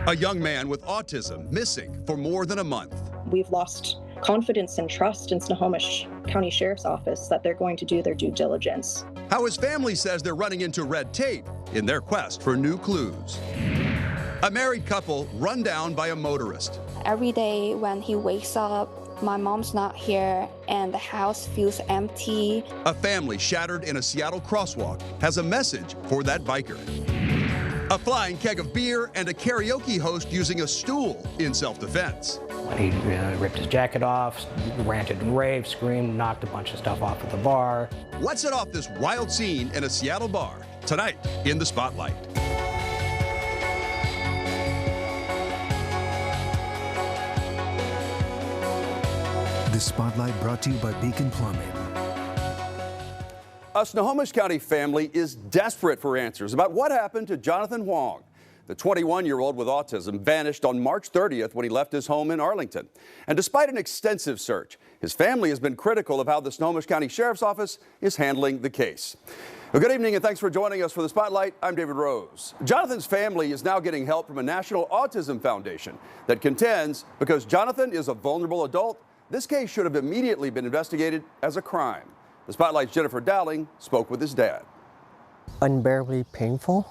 A young man with autism missing for more than a month. We've lost confidence and trust in Snohomish County Sheriff's Office that they're going to do their due diligence. How his family says they're running into red tape in their quest for new clues. A married couple run down by a motorist. Every day when he wakes up, my mom's not here and the house feels empty. A family shattered in a Seattle crosswalk has a message for that biker. A flying keg of beer and a karaoke host using a stool in self-defense. He ripped his jacket off, ranted and raved, screamed, knocked a bunch of stuff off at the bar. What set off this wild scene in a Seattle bar? Tonight in the Spotlight. The Spotlight brought to you by Beacon Plumbing. A Snohomish County family is desperate for answers about what happened to Jonathan Huang. The 21-year-old with autism vanished on March 30th when he left his home in Arlington. And despite an extensive search, his family has been critical of how the Snohomish County Sheriff's Office is handling the case. Well, good evening and thanks for joining us for the Spotlight. I'm David Rose. Jonathan's family is now getting help from a national Autism Foundation that contends because Jonathan is a vulnerable adult, this case should have immediately been investigated as a crime. The Spotlight's Jennifer Dowling spoke with his dad. Unbearably painful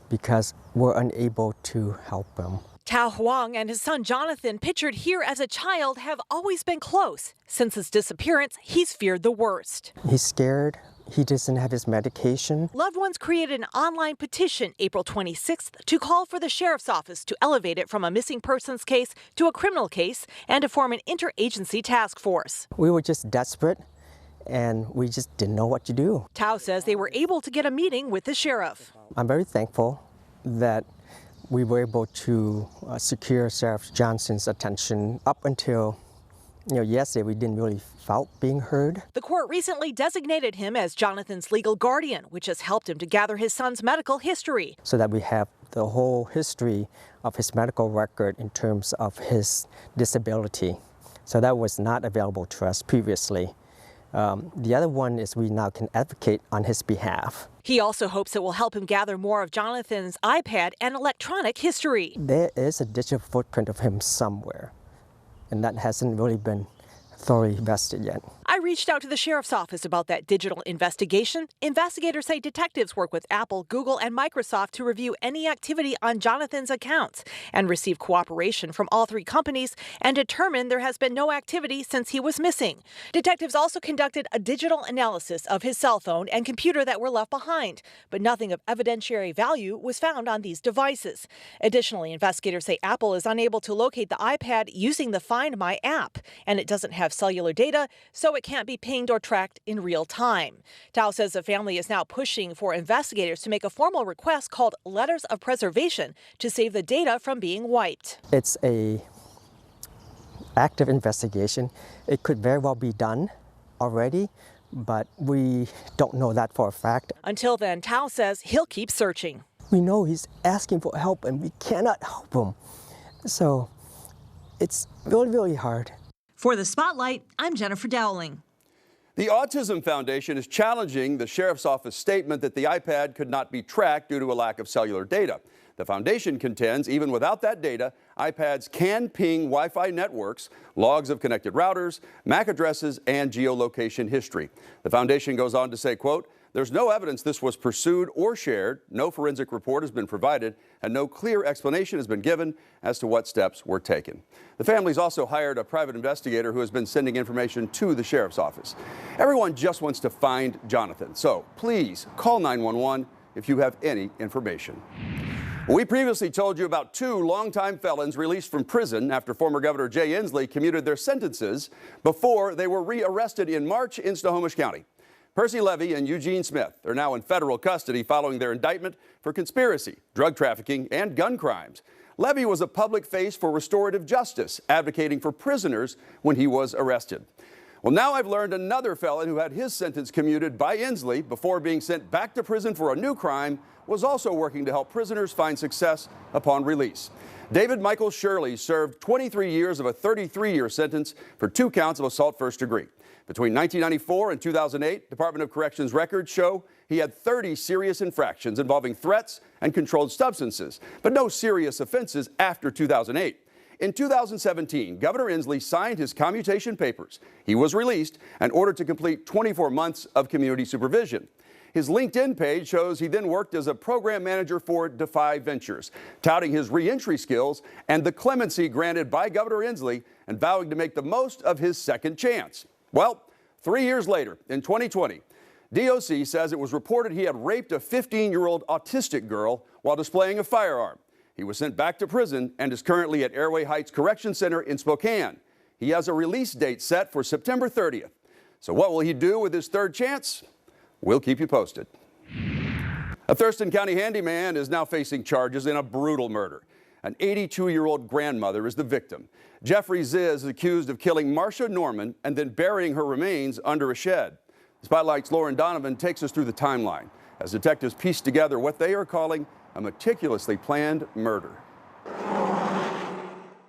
because we're unable to help him. Tao Huang and his son Jonathan, pictured here as a child, have always been close. Since his disappearance, he's feared the worst. He's scared. He doesn't have his medication. Loved ones created an online petition April 26th to call for the sheriff's office to elevate it from a missing persons case to a criminal case and to form an interagency task force. We were just desperate and we just didn't know what to do. Tao says they were able to get a meeting with the sheriff. I'm very thankful that we were able to secure Sheriff Johnson's attention. Up until yesterday, we didn't really felt being heard. The court recently designated him as Jonathan's legal guardian, which has helped him to gather his son's medical history. So that we have the whole history of his medical record in terms of his disability. So that was not available to us previously. The other one is we now can advocate on his behalf. He also hopes it will help him gather more of Jonathan's iPad and electronic history. There is a digital footprint of him somewhere, and that hasn't really been thoroughly invested yet. I reached out to the sheriff's office about that digital investigation. Investigators say detectives work with Apple, Google, and Microsoft to review any activity on Jonathan's accounts and receive cooperation from all three companies and determine there has been no activity since he was missing. Detectives also conducted a digital analysis of his cell phone and computer that were left behind, but nothing of evidentiary value was found on these devices. Additionally, investigators say Apple is unable to locate the iPad using the Find My app, and it doesn't have cellular data, so it can't be pinged or tracked in real time. Tao says the family is now pushing for investigators to make a formal request called letters of preservation to save the data from being wiped. It's a active investigation. It could very well be done already, but we don't know that for a fact. Until then, Tao says he'll keep searching. We know he's asking for help and we cannot help him. So it's really, really hard. For the Spotlight, I'm Jennifer Dowling. The Autism Foundation is challenging the Sheriff's Office statement that the iPad could not be tracked due to a lack of cellular data. The foundation contends even without that data, iPads can ping Wi-Fi networks, logs of connected routers, MAC addresses, and geolocation history. The foundation goes on to say, quote, "There's no evidence this was pursued or shared, no forensic report has been provided, and no clear explanation has been given as to what steps were taken." The family's also hired a private investigator who has been sending information to the sheriff's office. Everyone just wants to find Jonathan, so please call 911 if you have any information. We previously told you about two longtime felons released from prison after former Governor Jay Inslee commuted their sentences before they were rearrested in March in Snohomish County. Percy Levy and Eugene Smith are now in federal custody following their indictment for conspiracy, drug trafficking, and gun crimes. Levy was a public face for restorative justice, advocating for prisoners when he was arrested. Well, now I've learned another felon who had his sentence commuted by Inslee before being sent back to prison for a new crime was also working to help prisoners find success upon release. David Michael Shirley served 23 years of a 33-year sentence for 2 counts of assault first degree. Between 1994 and 2008, Department of Corrections records show he had 30 serious infractions involving threats and controlled substances, but no serious offenses after 2008. In 2017, Governor Inslee signed his commutation papers. He was released and ordered to complete 24 months of community supervision. His LinkedIn page shows he then worked as a program manager for Defy Ventures, touting his reentry skills and the clemency granted by Governor Inslee and vowing to make the most of his second chance. Well, 3 years later, in 2020, DOC says it was reported he had raped a 15-year-old autistic girl while displaying a firearm. He was sent back to prison and is currently at Airway Heights Correction Center in Spokane. He has a release date set for September 30th. So what will he do with his third chance? We'll keep you posted. A Thurston County handyman is now facing charges in a brutal murder. An 82-year-old grandmother is the victim. Jeffrey Ziz is accused of killing Marcia Norman and then burying her remains under a shed. Spotlight's Lauren Donovan takes us through the timeline as detectives piece together what they are calling a meticulously planned murder.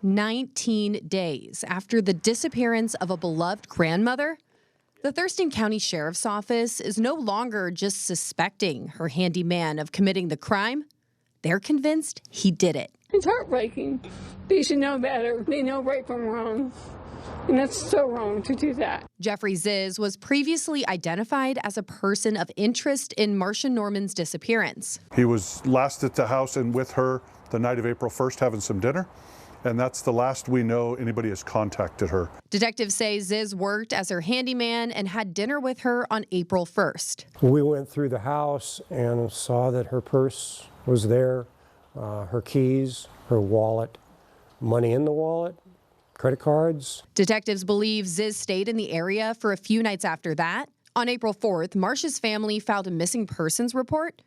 19 days after the disappearance of a beloved grandmother, the Thurston County Sheriff's Office is no longer just suspecting her handyman of committing the crime. They're convinced he did it. It's heartbreaking. They should know better. They know right from wrong. And that's so wrong to do that. Jeffrey Ziz was previously identified as a person of interest in Marcia Norman's disappearance. He was last at the house and with her the night of April 1st having some dinner. And that's the last we know anybody has contacted her. Detectives say Ziz worked as her handyman and had dinner with her on April 1st. We went through the house and saw that her purse was there, her keys, her wallet, money in the wallet, credit cards. Detectives believe Ziz stayed in the area for a few nights after that. On April 4th, Marcia's family filed a missing persons report.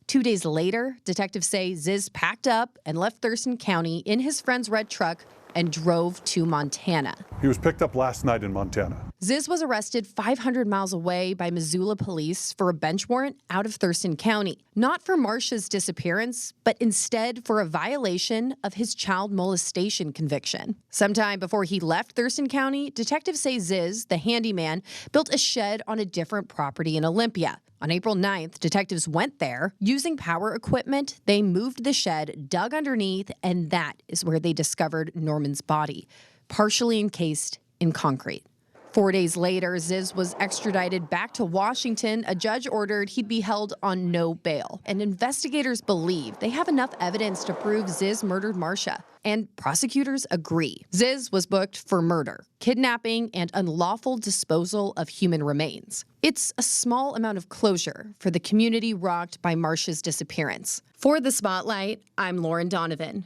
2 days later, detectives say Ziz packed up and left Thurston County in his friend's red truck and drove to Montana. He was picked up last night in Montana. Ziz was arrested 500 miles away by Missoula police for a bench warrant out of Thurston County, not for Marcia's disappearance, but instead for a violation of his child molestation conviction. Sometime before he left Thurston County, detectives say Ziz, the handyman, built a shed on a different property in Olympia. On April 9th, detectives went there. Using power equipment, they moved the shed, dug underneath, and that is where they discovered Norman's body, partially encased in concrete. 4 days later, Ziz was extradited back to Washington. A judge ordered he'd be held on no bail. And investigators believe they have enough evidence to prove Ziz murdered Marcia. And prosecutors agree. Ziz was booked for murder, kidnapping, and unlawful disposal of human remains. It's a small amount of closure for the community rocked by Marcia's disappearance. For The Spotlight, I'm Lauren Donovan.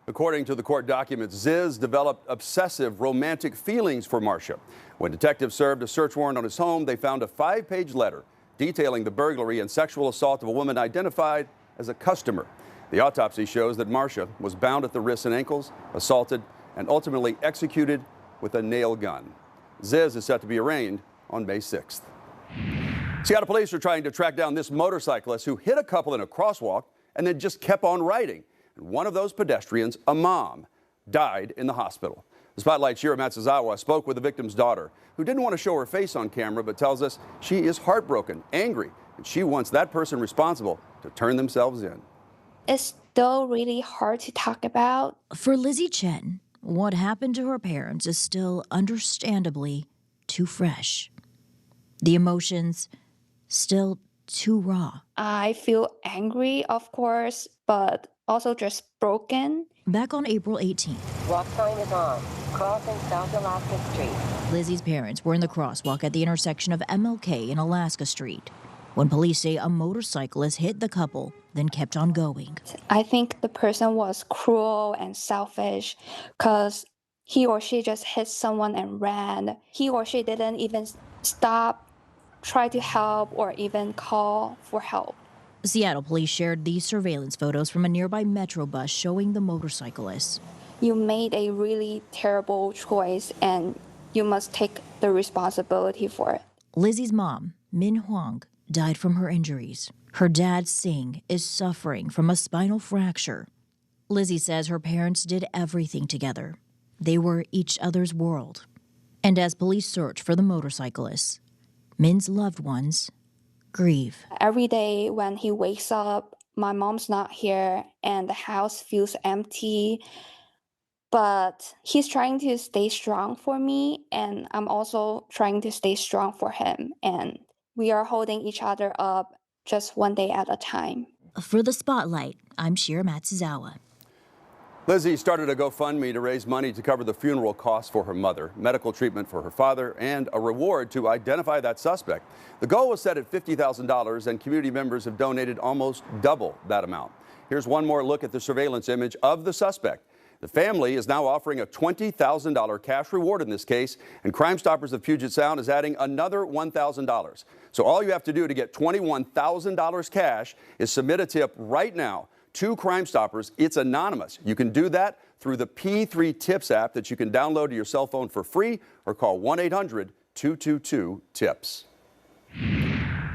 According to the court documents, Ziz developed obsessive romantic feelings for Marcia. When detectives served a search warrant on his home, they found a 5-page letter detailing the burglary and sexual assault of a woman identified as a customer. The autopsy shows that Marcia was bound at the wrists and ankles, assaulted, and ultimately executed with a nail gun. Ziz is set to be arraigned on May 6th. Seattle police are trying to track down this motorcyclist who hit a couple in a crosswalk and then just kept on riding. And one of those pedestrians, a mom, died in the hospital. The Spotlight's Shira Matsuzawa spoke with the victim's daughter, who didn't want to show her face on camera, but tells us she is heartbroken, angry, and she wants that person responsible to turn themselves in. It's still really hard to talk about. For Lizzie Chen, what happened to her parents is still understandably too fresh. The emotions still too raw. I feel angry, of course, but also just broken. Back on April 18th. Walk sign is on. Crossing South Alaska Street. Lizzie's parents were in the crosswalk at the intersection of MLK and Alaska Street when police say a motorcyclist hit the couple, then kept on going. I think the person was cruel and selfish because he or she just hit someone and ran. He or she didn't even stop, try to help, or even call for help. Seattle police shared these surveillance photos from a nearby Metro bus showing the motorcyclist. You made a really terrible choice and you must take the responsibility for it. Lizzie's mom, Min Huang, died from her injuries. Her dad, Singh, is suffering from a spinal fracture. Lizzie says her parents did everything together. They were each other's world. And as police search for the motorcyclists, Min's loved ones grieve. Every day when he wakes up, my mom's not here and the house feels empty. But he's trying to stay strong for me, and I'm also trying to stay strong for him. And we are holding each other up just one day at a time. For the Spotlight, I'm Shira Matsuzawa. Lizzie started a GoFundMe to raise money to cover the funeral costs for her mother, medical treatment for her father, and a reward to identify that suspect. The goal was set at $50,000, and community members have donated almost double that amount. Here's one more look at the surveillance image of the suspect. The family is now offering a $20,000 cash reward in this case, and Crime Stoppers of Puget Sound is adding another $1,000. So all you have to do to get $21,000 cash is submit a tip right now to Crime Stoppers. It's anonymous. You can do that through the P3 Tips app that you can download to your cell phone for free or call 1-800-222-TIPS.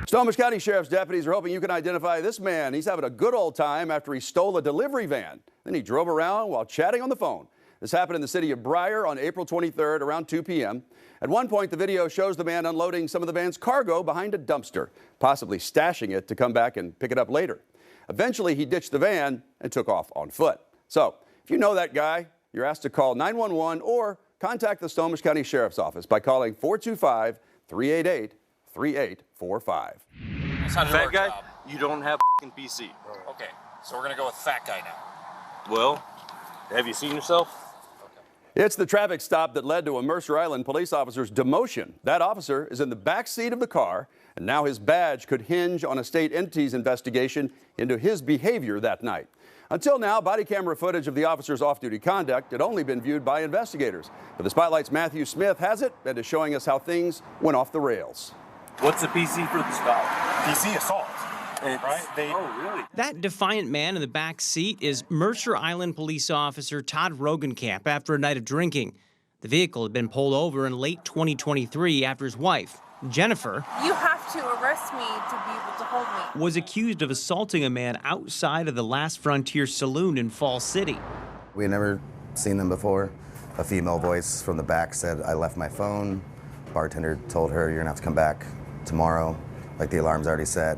Snohomish County Sheriff's deputies are hoping you can identify this man. He's having a good old time after he stole a delivery van. Then he drove around while chatting on the phone. This happened in the city of Briar on April 23rd around 2 p.m. At one point, the video shows the man unloading some of the van's cargo behind a dumpster, possibly stashing it to come back and pick it up later. Eventually, he ditched the van and took off on foot. So, if you know that guy, you're asked to call 911 or contact the Snohomish County Sheriff's Office by calling 425-388-3845. Fat guy, you don't have PC. Okay, so we're gonna go with fat guy now. Well, have you seen yourself? It's the traffic stop that led to a Mercer Island police officer's demotion. That officer is in the back seat of the car, and now his badge could hinge on a state entity's investigation into his behavior that night. Until now, body camera footage of the officer's off-duty conduct had only been viewed by investigators. But the Spotlight's Matthew Smith has it and is showing us how things went off the rails. What's the PC for the stop? PC assault. Right? Oh, really? That defiant man in the back seat is Mercer Island police officer Todd Rogenkamp after a night of drinking. The vehicle had been pulled over in late 2023 after his wife, Jennifer, you have to arrest me to be able to hold me, was accused of assaulting a man outside of the Last Frontier Saloon in Falls City. We had never seen them before. A female voice from the back said, "I left my phone." Bartender told her, "You're gonna have to come back tomorrow," like the alarm's already set.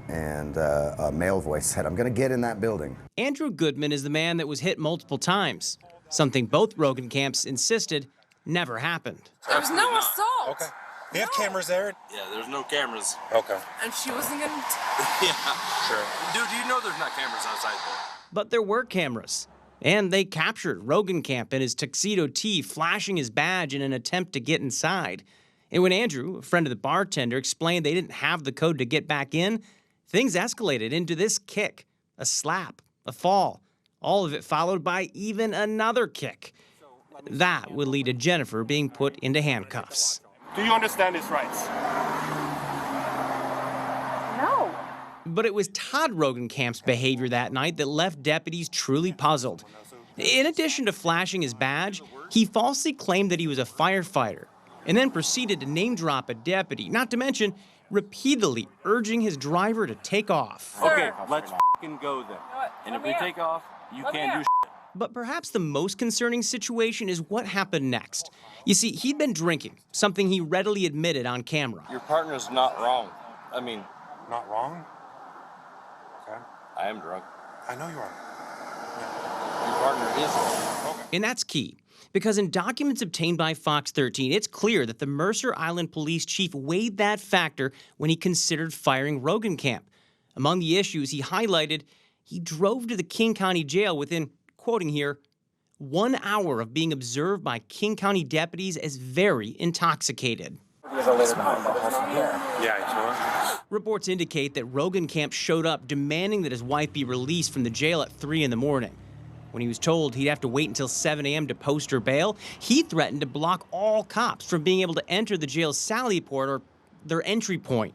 And a male voice said, "I'm going to get in that building." Andrew Goodman is the man that was hit multiple times, something both Rogenkamps insisted never happened. there was no assault. Okay. They have cameras there? Yeah, there's no cameras. Okay. And she wasn't gonna Yeah, sure. Dude, you know there's not cameras outside there. But there were cameras, and they captured Rogenkamp in his tuxedo tee flashing his badge in an attempt to get inside. And when Andrew, a friend of the bartender, explained they didn't have the code to get back in, things escalated into this kick, a slap, a fall, all of it followed by even another kick. That would lead to Jennifer being put into handcuffs. Do you understand his rights? No. But it was Todd Rogenkamp's behavior that night that left deputies truly puzzled. In addition to flashing his badge, he falsely claimed that he was a firefighter and then proceeded to name drop a deputy, not to mention repeatedly urging his driver to take off. Okay, let's f***ing go then. And if we take off, you can't do shit. But perhaps the most concerning situation is what happened next. You see, he'd been drinking, something he readily admitted on camera. Your partner's not wrong. I mean... Not wrong? Okay. I am drunk. I know you are. Your partner is wrong. Okay. And that's key. Because in documents obtained by Fox 13, it's clear that the Mercer Island police chief weighed that factor when he considered firing Rogenkamp. Among the issues he highlighted, he drove to the King County Jail within, quoting here, 1 hour of being observed by King County deputies as very intoxicated. Yeah, sure. Reports indicate that Rogenkamp showed up demanding that his wife be released from the jail at 3 in the morning. When he was told he'd have to wait until 7 a.m. to post her bail, he threatened to block all cops from being able to enter the jail's sally port or their entry point.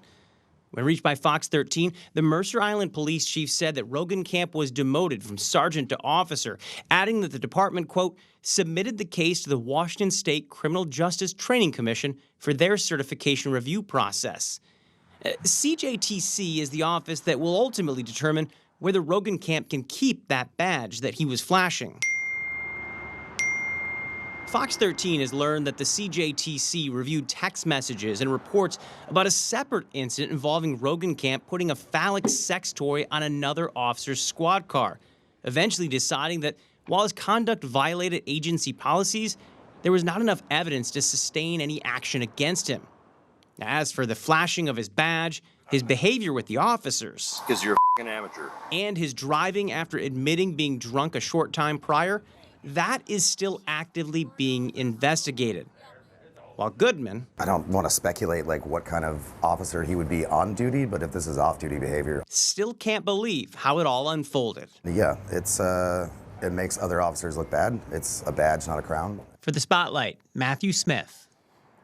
When reached by Fox 13, the Mercer Island police chief said that Rogenkamp was demoted from sergeant to officer, adding that the department, quote, submitted the case to the Washington State Criminal Justice Training Commission for their certification review process. CJTC is the office that will ultimately determine whether Rogenkamp can keep that badge that he was flashing. Fox 13 has learned that the CJTC reviewed text messages and reports about a separate incident involving Rogenkamp putting a phallic sex toy on another officer's squad car, eventually deciding that while his conduct violated agency policies, there was not enough evidence to sustain any action against him. As for the flashing of his badge, his behavior with the officers, Because you're an amateur. and his driving after admitting being drunk a short time prior, that is still actively being investigated. While Goodman, I don't want to speculate like what kind of officer he would be on duty, but if this is off-duty behavior, still can't believe how it all unfolded. yeah, it makes other officers look bad. It's a badge, not a crown. For the Spotlight, Matthew Smith.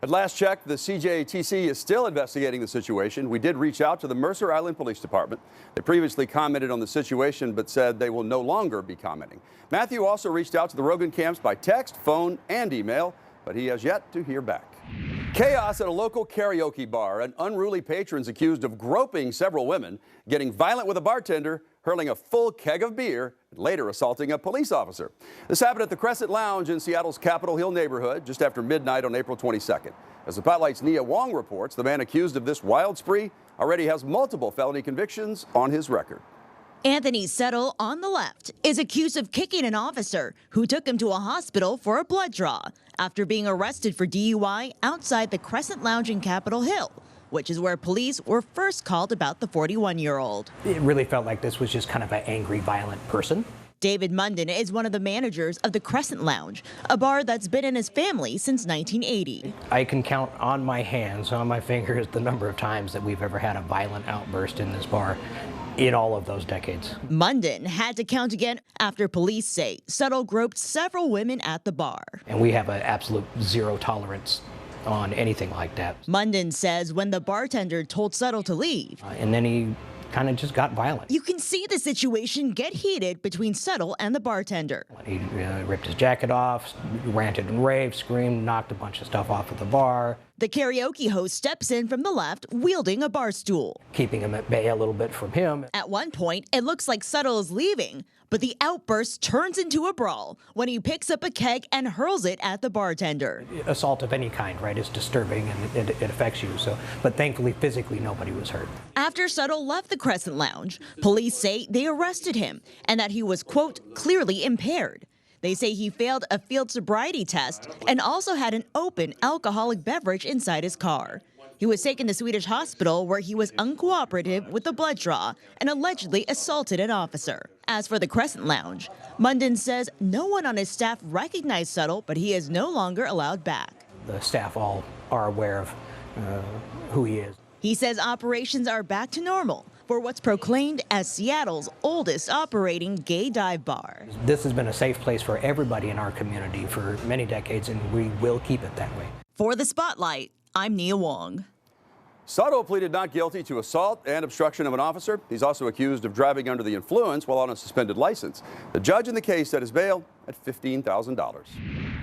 At last check, the CJTC is still investigating the situation. We did reach out to the Mercer Island Police Department. They previously commented on the situation, but said they will no longer be commenting. Matthew also reached out to the Rogenkamps by text, phone, and email, but he has yet to hear back. Chaos at a local karaoke bar. An unruly patron's accused of groping several women, getting violent with a bartender, hurling a full keg of beer, and later assaulting a police officer. This happened at the Crescent Lounge in Seattle's Capitol Hill neighborhood just after midnight on April 22nd. As the Spotlight's Nia Wong reports, the man accused of this wild spree already has multiple felony convictions on his record. Anthony Settle, on the left, is accused of kicking an officer who took him to a hospital for a blood draw after being arrested for DUI outside the Crescent Lounge in Capitol Hill, which is where police were first called about the 41-year-old. It really felt like this was just kind of an angry, violent person. David Munden is one of the managers of the Crescent Lounge, a bar that's been in his family since 1980. I can count on my hands, on my fingers, the number of times that we've ever had a violent outburst in this bar in all of those decades. Munden had to count again after police say Settle groped several women at the bar. And we have an absolute zero tolerance on anything like that. Munden says when the bartender told Settle to leave, And then he kind of just got violent. you can see the situation get heated between Settle and the bartender. He ripped his jacket off, ranted and raved, screamed, knocked a bunch of stuff off of the bar. The karaoke host steps in from the left, wielding a bar stool. Keeping him at bay a little bit from him. At one point, it looks like Settle is leaving, but the outburst turns into a brawl when he picks up a keg and hurls it at the bartender. Assault of any kind, right, is disturbing and it affects you. But thankfully, physically, nobody was hurt. After Settle left the Crescent Lounge, police say they arrested him and that he was, quote, clearly impaired. They say he failed a field sobriety test and also had an open alcoholic beverage inside his car. He was taken to Swedish hospital where he was uncooperative with the blood draw and allegedly assaulted an officer. As for the Crescent Lounge, Munden says no one on his staff recognized Settle, but he is no longer allowed back. The staff all are aware of who he is. He says operations are back to normal for what's proclaimed as Seattle's oldest operating gay dive bar. This has been a safe place for everybody in our community for many decades, and we will keep it that way. For the Spotlight, I'm Nia Wong. Settle pleaded not guilty to assault and obstruction of an officer. He's also accused of driving under the influence while on a suspended license. The judge in the case set his bail at $15,000.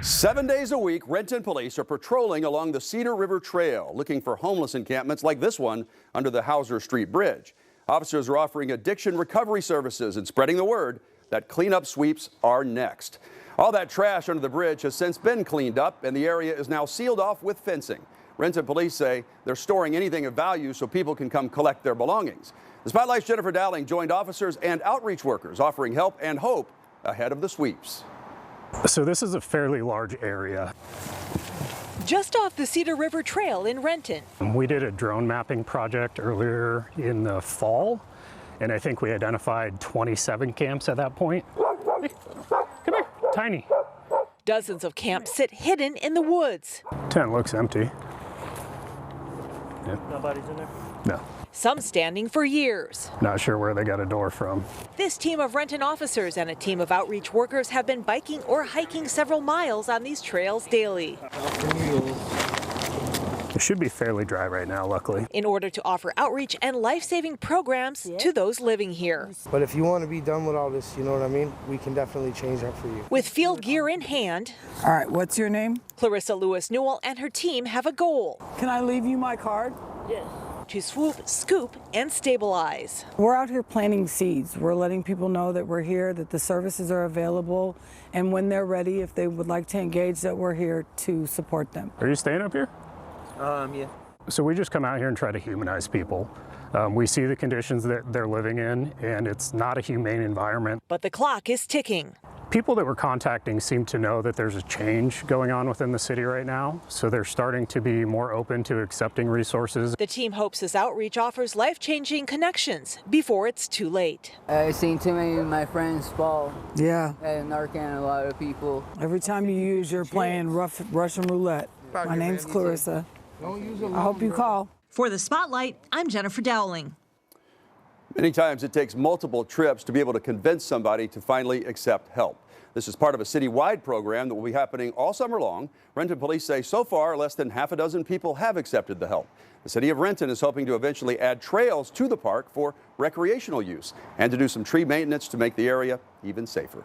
7 days a week, Renton police are patrolling along the Cedar River Trail, looking for homeless encampments like this one under the Hauser Street Bridge. Officers are offering addiction recovery services and spreading the word that cleanup sweeps are next. All that trash under the bridge has since been cleaned up, and the area is now sealed off with fencing. Renton police say they're storing anything of value so people can come collect their belongings. The Spotlight's Jennifer Dowling joined officers and outreach workers offering help and hope ahead of the sweeps. So this is a fairly large area. Just off the Cedar River Trail in Renton. We did a drone mapping project earlier in the fall, and I think we identified 27 camps at that point. Hey, come here, tiny. Dozens of camps sit hidden in the woods. Tent looks empty. Yeah. Nobody's in there? No. Some standing for years. Not sure where they got a door from. This team of Renton officers and a team of outreach workers have been biking or hiking several miles on these trails daily. It should be fairly dry right now, luckily. in order to offer outreach and life-saving programs to those living here. But if you want to be done with all this, you know what I mean, we can definitely change that for you. With field gear in hand, All right, what's your name? Clarissa Lewis-Newell and her team have a goal. Can I leave you my card? Yes. To swoop, scoop, and stabilize. We're out here planting seeds. We're letting people know that we're here, that the services are available, and when they're ready, if they would like to engage, that we're here to support them. Are you staying up here? Yeah. So we just come out here and try to humanize people. We see the conditions that they're living in, and it's not a humane environment. But the clock is ticking. People that we're contacting seem to know that there's a change going on within the city right now, so they're starting to be more open to accepting resources. The team hopes this outreach offers life-changing connections before it's too late. I've seen too many of my friends fall. Yeah. And Narcan a lot of people. Every time you use, you're playing Russian roulette. My name's Clarissa. I hope you call. For the Spotlight, I'm Jennifer Dowling. Many times it takes multiple trips to be able to convince somebody to finally accept help. This is part of a citywide program that will be happening all summer long. Renton police say so far less than half a dozen people have accepted the help. The city of Renton is hoping to eventually add trails to the park for recreational use and to do some tree maintenance to make the area even safer.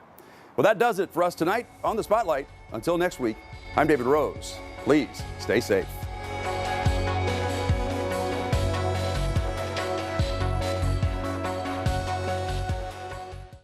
Well, that does it for us tonight on The Spotlight. Until next week, I'm David Rose. Please stay safe.